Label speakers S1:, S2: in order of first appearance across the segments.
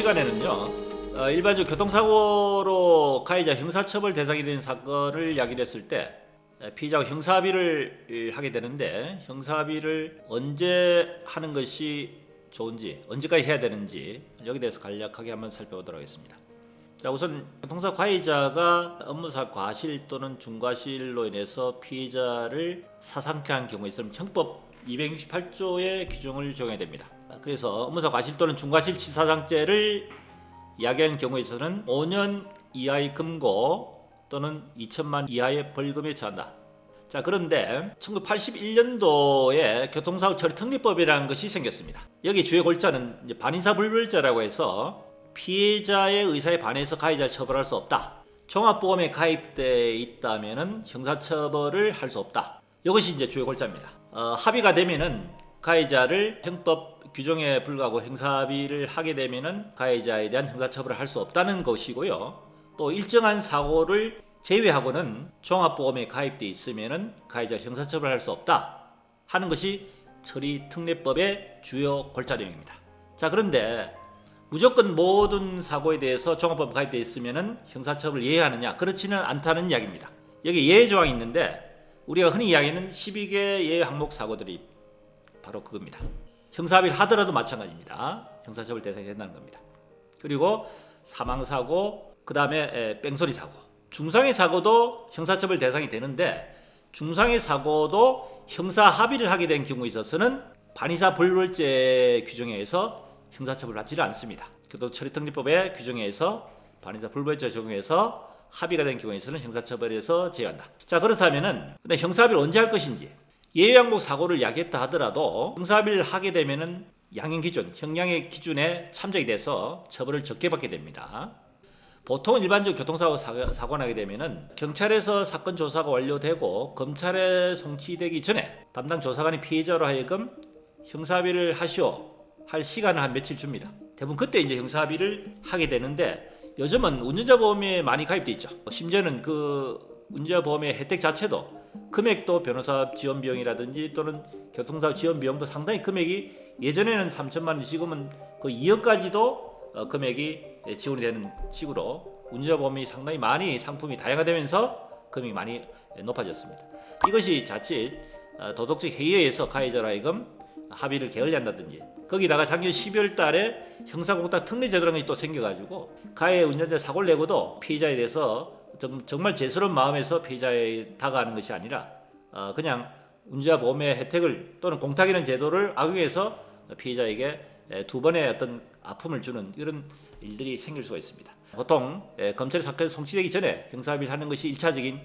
S1: 시간에는요, 일반적으로 교통사고로 가해자 형사처벌 대상이 된 사건을 이야기를 했을 때 피의자가 형사합의를 하게 되는데, 형사합의를 언제 하는 것이 좋은지, 언제까지 해야 되는지 여기에 대해서 간략하게 한번 살펴보도록 하겠습니다. 자, 우선 교통사고 가해자가 업무상 과실 또는 중과실로 인해서 피해자를 사상케 한 경우에 있으면 형법 268조의 규정을 적용해야 됩니다. 그래서 업무상 과실 또는 중과실 치사상죄를 이야기하는 경우에 있어서는 5년 이하의 금고 또는 2천만 이하의 벌금에 처한다. 자, 그런데 1981년도에 교통사고 처리 특례법이라는 것이 생겼습니다. 여기 주요 골자는 이제 반인사 불벌죄라고 해서 피해자의 의사에 반해서 가해자를 처벌할 수 없다. 종합보험에 가입되어 있다면은 형사처벌을 할 수 없다. 이것이 이제 주요 골자입니다. 합의가 되면은 가해자를 형법 규정에 불구하고 형사합의를 하게 되면은 가해자에 대한 형사처벌을 할 수 없다는 것이고요. 또 일정한 사고를 제외하고는 종합보험에 가입되어 있으면은 가해자 형사처벌을 할 수 없다 하는 것이 처리특례법의 주요 골자 내용입니다. 자, 그런데 무조건 모든 사고에 대해서 종합보험 가입되어 있으면은 형사처벌을 예외하느냐? 그렇지는 않다는 이야기입니다. 여기 예외 조항이 있는데 우리가 흔히 이야기하는 12개 예외 항목 사고들이 바로 그겁니다. 형사합의를 하더라도 마찬가지입니다. 형사처벌 대상이 된다는 겁니다. 그리고 사망사고, 그 다음에 뺑소니 사고, 중상의 사고도 형사처벌 대상이 되는데, 중상의 사고도 형사합의를 하게 된 경우에 있어서는 반의사 불벌죄 규정에 의해서 형사처벌을 받지를 않습니다. 교통처리특례법의 규정에 의해서 반의사 불벌죄 적용해서 합의가 된 경우에서는 형사처벌에서 제외한다. 자, 그렇다면은 근데 형사합의를 언제 할 것인지, 예외항목 사고를 이야기했다 하더라도 형사합의를 하게 되면은 양형 기준, 형량의 기준에 참작이 돼서 처벌을 적게 받게 됩니다. 보통은 일반적으로 교통사고 사고 나게 되면은 경찰에서 사건 조사가 완료되고 검찰에 송치되기 전에 담당 조사관이 피해자로 하여금 형사합의를 하시오 할 시간을 한 며칠 줍니다. 대부분 그때 이제 형사합의를 하게 되는데, 요즘은 운전자 보험에 많이 가입돼 있죠. 심지어는 그 운전자 보험의 혜택 자체도 금액도 변호사 지원 비용이라든지 또는 교통사고 지원 비용도 상당히 금액이, 예전에는 3천만 원, 지금은 그 2억까지도 금액이 지원이 되는 식으로 운전자 보험이 상당히 많이 상품이 다양화되면서 금액이 많이 높아졌습니다. 이것이 자칫 도덕적 해이에 의해서 가해자로 하여금 합의를 게을리한다든지, 거기다가 작년 12월 달에 형사공탁 특례제도라는 것이 또 생겨가지고 가해 운전자 사고를 내고도 피해자에 대해서 정말 죄스러운 마음에서 피해자에 다가가는 것이 아니라 그냥 운전자 보험의 혜택을 또는 공탁이라는 제도를 악용해서 피해자에게 두 번의 어떤 아픔을 주는 이런 일들이 생길 수가 있습니다. 보통 검찰이 사건이 송치되기 전에 형사합의를 하는 것이 1차적인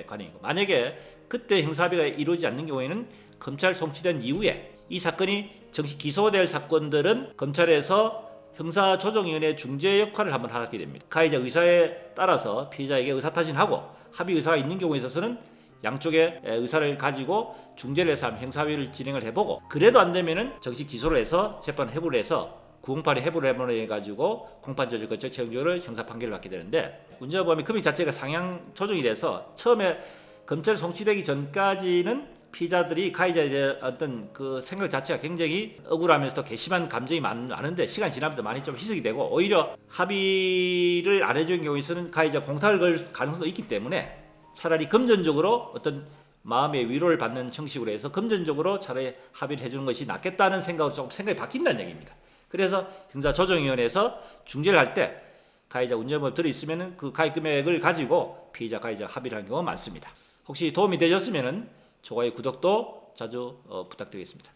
S1: 관행이고, 만약에 그때 형사합의가 이루어지지 않는 경우에는 검찰 송치된 이후에 이 사건이 정식 기소될 사건들은 검찰에서 형사조정위원회 중재 역할을 한번 하게 됩니다. 가해자 의사에 따라서 피해자에게 의사타진하고 합의 의사가 있는 경우에 있어서는 양쪽의 의사를 가지고 중재를 해서 형사합의를 진행을 해보고, 그래도 안 되면은 정식 기소를 해서 재판 회부를 해서 908의 회부를 해가지고 공판조정 거쳐 최종적으로 형사 판결을 받게 되는데, 운전자보험의 금액 자체가 상향 조정이 돼서 처음에 검찰 송치되기 전까지는 피의자들이 가해자에 대한 어떤 그 생각 자체가 굉장히 억울하면서도 괘씸한 감정이 많은데, 시간이 지나면서 많이 좀 희석이 되고, 오히려 합의를 안 해주는 경우에서는 가해자 공탁을 걸 가능성도 있기 때문에 차라리 금전적으로 어떤 마음의 위로를 받는 형식으로 해서 금전적으로 차라리 합의를 해주는 것이 낫겠다는 생각으로 조금 생각이 바뀐다는 얘기입니다. 그래서 형사조정위원회에서 중재를 할 때 가해자 운전보험 들어있으면 그 가입 금액을 가지고 피의자 가해자 합의를 하는 경우가 많습니다. 혹시 도움이 되셨으면 좋아요, 구독도 자주 부탁드리겠습니다.